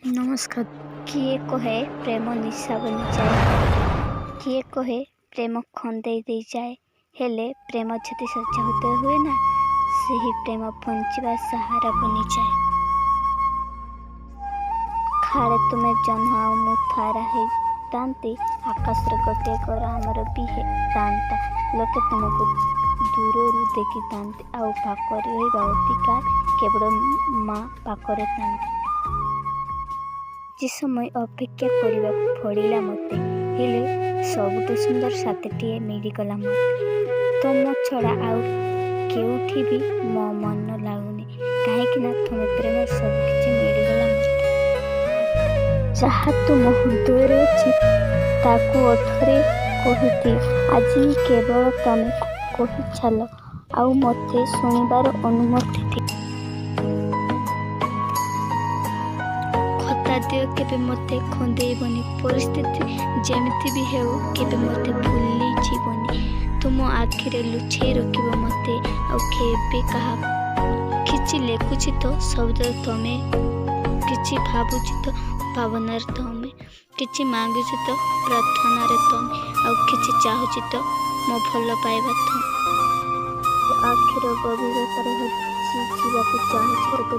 नमस्कार। किए कहे प्रेम निशा बनी जाए, किए कहे प्रेम खंदेई दे जाए, हेले प्रेम जदि सजावते हुए ना सही प्रेम बंचिबा सहारा बनी जाए। खाड़े तुमे जन्म आउ मु थारा है तांती आकाश गोटे कर आमर भी तांता लोके तुमको दूर देखी तांती आउ पाखरे रहिबा अधिकार केवल माँ पाखरे तांती। जे समय अपेक्षा करने पड़ा मत हेले सबुठ सुंदर साथीटे मिलगला मत तुम छड़ा आउ केउठी भी मो मन लगुनि कहीं तुम प्रेम सबकि मिलगला मत जहाँ तुम हृदय अच्छी ताकू ओठरे कहती आज केवल तमें कही छाल आउ मते शुणिबार अनुमति थी दियो केबे मते खंदेबनी परिस्थिति जेमिति भी हेउ केबे मते भूली जीवनी तुम आखिरे लुछे रखिबो मते आ केबे कहा किछि लेखुछि तो शब्द तमे किछि भाबुछि तो भावनार तमे किछि मांगुछि तो प्रार्थनार तमे आ किछि चाहुछि तो मो भल पाइबा तमे आखिर गभीरतार हछि जीवाकु चाहुछि तो